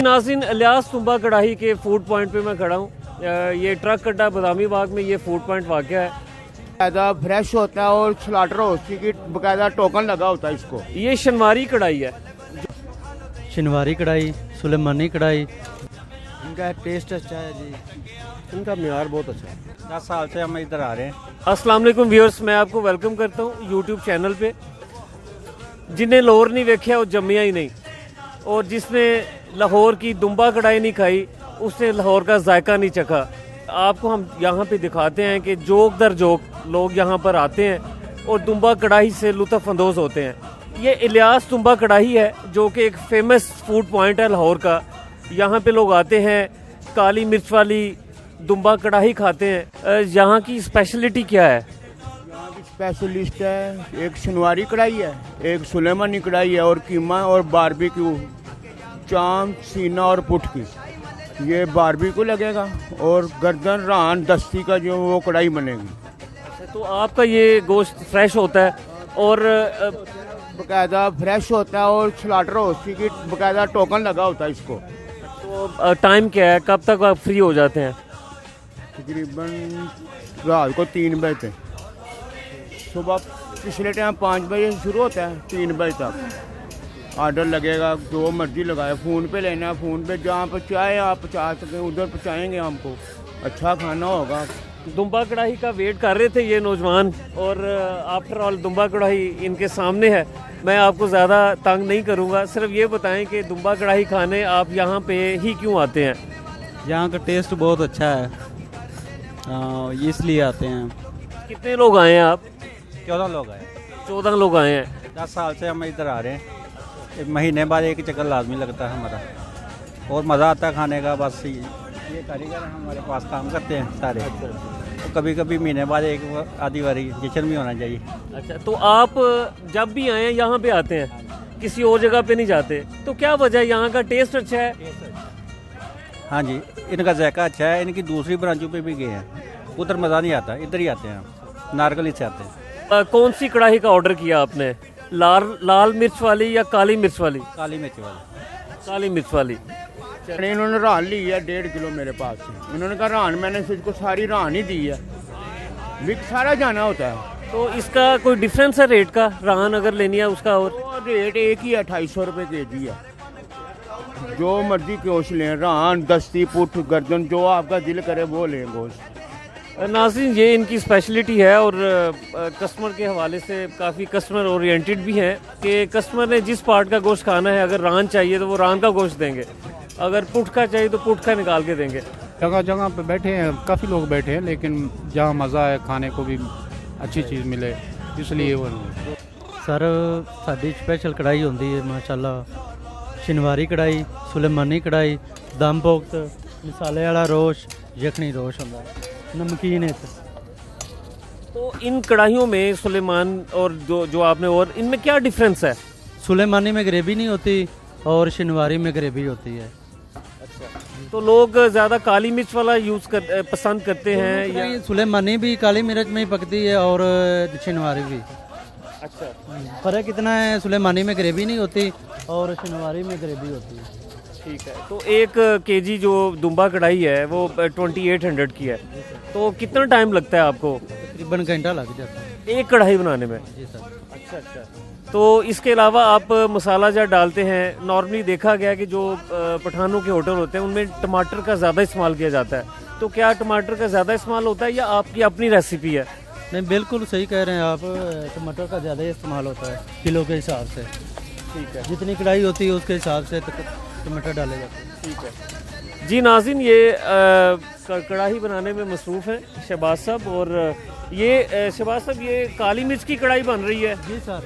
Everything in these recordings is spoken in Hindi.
नाज़रीन, इलियास तुम्बा कढ़ाई के फूड पॉइंट पे मैं खड़ा हूँ। ये ट्रक अड्डा बदामी बाग में ये फूड पॉइंट वाक़या है। बाकायदा फ्रेश होता है और स्लाटर हाउस की बाकायदा टोकन लगा होता है इसको। ये शनवारी कढ़ाई है। शनवारी कढ़ाई, सुलेमानी कढ़ाई, इनका टेस्ट अच्छा है जी, इनका म्यार बहुत अच्छा है। 10 साल से हम इधर आ रहे हैं। अस्सलाम वालेकुम व्यूअर्स, मैं आपको वेलकम करता हूँ यूट्यूब चैनल पे। जिन्हें लाहौर नहीं देखा वो जम्मिया ही नहीं, और जिसने लाहौर की दुम्बा कढ़ाई नहीं खाई उसने लाहौर का जायका नहीं चखा। आपको हम यहाँ पे दिखाते हैं कि जोक दर जोक लोग यहाँ पर आते हैं और दुम्बा कढ़ाई से लुत्फ़ अंदोज़ होते हैं। ये इलियास दुम्बा कढ़ाई है जो कि एक फेमस फूड पॉइंट है लाहौर का। यहाँ पे लोग आते हैं, काली मिर्च वाली दुम्बा कढ़ाई खाते हैं। यहाँ की स्पेशलिटी क्या है? यहाँ की स्पेशलिस्ट है, एक शनवारी कढ़ाई है, एक सुलेमानी कढ़ाई है, और कीमा और बारबेक्यू, चाम, सीना और पुट की ये बारबेक्यू लगेगा, और गर्दन रान दस्ती का जो वो कढ़ाई बनेगी। तो आपका ये गोश्त फ्रेश होता है और बाकायदा फ्रेश होता है और स्लाटर हाउस की बाकायदा टोकन लगा होता है इसको। तो टाइम क्या है, कब तक आप फ्री हो जाते हैं? तकरीबन रात को 3 बजे तक, सुबह पिछले टाइम 5 बजे शुरू होता है, 3 बजे तक ऑर्डर लगेगा। जो मर्जी लगाए, फ़ोन पे लेना है, फ़ोन पे जहाँ पर चाहे आप पहुँचा सकें उधर पहुँचाएँगे। हमको अच्छा खाना होगा। दुम्बा कढ़ाई का वेट कर रहे थे ये नौजवान, और आफ्टर ऑल दुम्बा कढ़ाई इनके सामने है। मैं आपको ज़्यादा तंग नहीं करूँगा, सिर्फ ये बताएं कि दुम्बा कढ़ाई खाने आप यहाँ पे ही क्यों आते हैं? यहाँ का टेस्ट बहुत अच्छा है, इसलिए आते हैं। कितने लोग आए हैं आप? 14 लोग आए। 14 लोग आए हैं। 10 साल से हम इधर आ रहे हैं। एक महीने बाद एक चक्कर लाजमी लगता है हमारा, और मज़ा आता है खाने का। बस ये कारीगर हमारे पास काम करते हैं सारे, तो कभी कभी महीने बाद एक आधी बारी जश्न भी होना चाहिए। अच्छा, तो आप जब भी आए हैं यहाँ पे आते हैं, किसी और जगह पे नहीं जाते? तो क्या वजह है? यहाँ का टेस्ट अच्छा है? हाँ जी, इनका जायका अच्छा है। इनकी दूसरी ब्रांचों पे भी गए हैं, उधर मज़ा नहीं आता, इधर ही आते हैं हम, नारकली से आते हैं। कौन सी कढ़ाई का ऑर्डर किया आपने? लाल मिर्च वाली या काली मिर्च वाली? काली मिर्च वाली। काली मिर्च वाली। इन्होंने रान ली है 1.5 किलो मेरे पास से। इन्होंने कहा रान, मैंने इसको सारी रान ही दी है, विक सारा जाना होता है। तो इसका कोई डिफरेंस है रेट का? रान अगर लेनी है उसका और रेट एक ही है, 250 रुपये केजी है। जो मर्जी गोश्त लें, रान, दस्ती, पुट, गर्दन, जो आपका दिल करे वो लें गोश्त। नाज़रीन, ये इनकी स्पेशलिटी है, और कस्टमर के हवाले से काफ़ी कस्टमर ओरिएंटेड भी हैं कि कस्टमर ने जिस पार्ट का गोश्त खाना है, अगर रान चाहिए तो वो रान का गोश्त देंगे, अगर पुट का चाहिए तो पुट का निकाल के देंगे। जगह जगह पे बैठे हैं, काफ़ी लोग बैठे हैं, लेकिन जहाँ मज़ा है खाने को भी अच्छी चीज़ मिले, इसलिए वो सर साड़ी स्पेशल कढ़ाई होती है माशाल्लाह। शनवारी कढ़ाई, सुलेमानी कढ़ाई, दम पोख्त, मसाले वाला रोश, यखनी रोश होता है, नमकीन है। तो इन कढ़ाइयों में सुलेमान और जो आपने, और इनमें क्या डिफरेंस है? सुलेमानी में ग्रेवी नहीं होती और शनवारी में ग्रेवी होती है। तो लोग ज़्यादा काली मिर्च वाला पसंद करते हैं या? सुलेमानी भी काली मिर्च में ही पकती है और शनवारी भी। अच्छा, फर्क इतना है, सुलेमानी में ग्रेवी नहीं होती और शनवारी में ग्रेवी होती है। ठीक है। तो 1 केजी जो दुम्बा कढ़ाई है वो 2800 की है। तो कितना टाइम लगता है आपको? तकरीबन घंटा लग जाता है एक कढ़ाई बनाने में? जी सर। अच्छा अच्छा। तो इसके अलावा आप मसाला जार डालते हैं? नॉर्मली देखा गया कि जो पठानों के होटल होते हैं उनमें टमाटर का ज़्यादा इस्तेमाल किया जाता है, तो क्या टमाटर का ज़्यादा इस्तेमाल होता है या आपकी अपनी रेसिपी है? नहीं, बिल्कुल सही कह रहे हैं आप, टमाटर का ज़्यादा इस्तेमाल होता है किलो के हिसाब से। ठीक है। जितनी कढ़ाई होती है उसके हिसाब से टमाटर डाले जाते हैं। ठीक है जी। नाज़रीन, ये कढ़ाई बनाने में मसरूफ़ हैं शहबाज साहब, और ये शहबाज साहब ये काली मिर्च की कढ़ाई बन रही है? जी सर,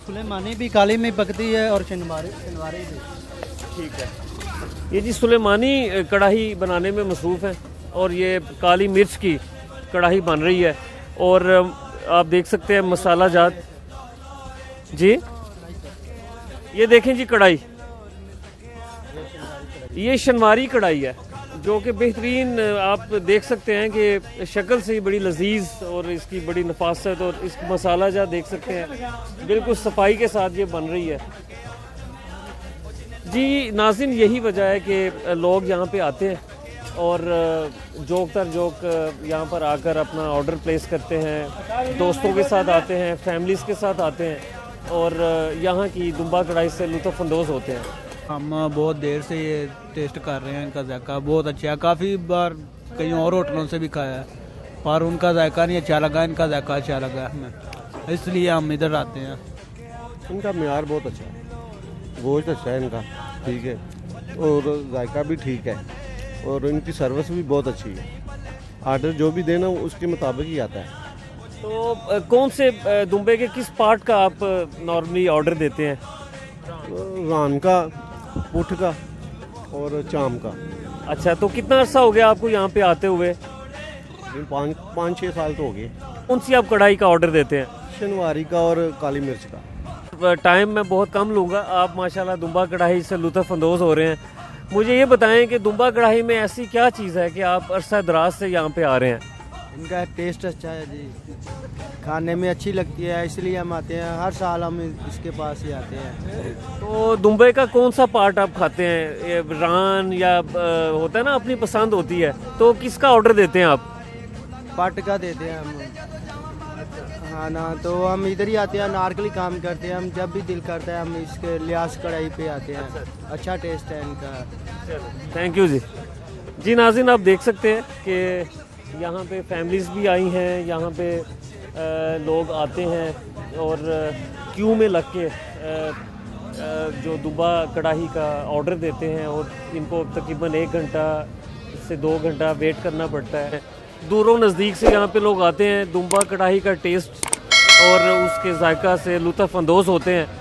सुलेमानी भी काली में पकती है और शनवारी भी। ठीक है। ये जी सुलेमानी कढ़ाई बनाने में मसरूफ़ है, और ये काली मिर्च की कढ़ाई बन रही है, और आप देख सकते हैं मसाला जात। जी ये देखें जी कढ़ाई, ये शनवारी कढ़ाई है जो कि बेहतरीन, आप देख सकते हैं कि शक्ल से ही बड़ी लजीज और इसकी बड़ी नफासत, और इस मसाला जा देख सकते हैं बिल्कुल सफाई के साथ ये बन रही है। जी नाज़रीन, यही वजह है कि लोग यहाँ पे आते हैं और जोक तर जोक यहाँ पर आकर अपना ऑर्डर प्लेस करते हैं, दोस्तों के साथ आते हैं, फैमिलीज़ के साथ आते हैं और यहाँ की दुम्बा कढ़ाई से लुत्फ़अंदोज़ होते हैं। हम बहुत देर से ये टेस्ट कर रहे हैं, इनका जायका बहुत अच्छा है। काफ़ी बार कई और होटलों से भी खाया है पर उनका जायका नहीं अच्छा लगा, इनका जायका अच्छा लगा हमें, इसलिए हम इधर आते हैं। इनका मियार बहुत अच्छा है, गोश्त अच्छा है इनका, ठीक है, और जायका भी ठीक है और इनकी सर्विस भी बहुत अच्छी है। आर्डर जो भी देना उसके मुताबिक ही आता है। तो कौन से दुम्बे के किस पार्ट का आप नॉर्मली ऑर्डर देते हैं? रान का, पुठ का और चाम का। अच्छा, तो कितना अर्सा हो गया आपको यहाँ पे आते हुए? 5-6 साल तो हो गए। कौन सी आप कढ़ाई का ऑर्डर देते हैं? शनवारी का और काली मिर्च का। टाइम मैं बहुत कम लूँगा, आप माशाल्लाह दुम्बा कढ़ाई से लुत्फ़अंदोज़ हो रहे हैं। मुझे ये बताएं कि दुम्बा कढ़ाई में ऐसी क्या चीज़ है कि आप अरसा दराज से यहाँ पे आ रहे हैं? इनका टेस्ट अच्छा है जी, खाने में अच्छी लगती है, इसलिए हम आते हैं। हर साल हम इसके पास ही आते हैं। तो दुम्बे का कौन सा पार्ट आप खाते हैं? ये रान या होता है ना, अपनी पसंद होती है, तो किसका ऑर्डर देते हैं आप? पट का देते हैं हम। हाँ ना, तो हम इधर ही आते हैं, नारकली काम करते हैं। हम जब भी दिल करता है हम इसके लिहाज कढ़ाई पे आते हैं। अच्छा टेस्ट है इनका। थैंक यू जी। जी नाज़रीन, आप देख सकते हैं कि यहाँ पे फैमिलीज़ भी आई हैं, यहाँ पे लोग आते हैं और क्यू में लग के जो दुम्बा कढ़ाई का ऑर्डर देते हैं और इनको तकरीबन 1 घंटा से 2 घंटा वेट करना पड़ता है। दूरों नज़दीक से यहाँ पे लोग आते हैं, दुम्बा कढ़ाई का टेस्ट और उसके जायका से लुत्फ़अंदोज़ होते हैं।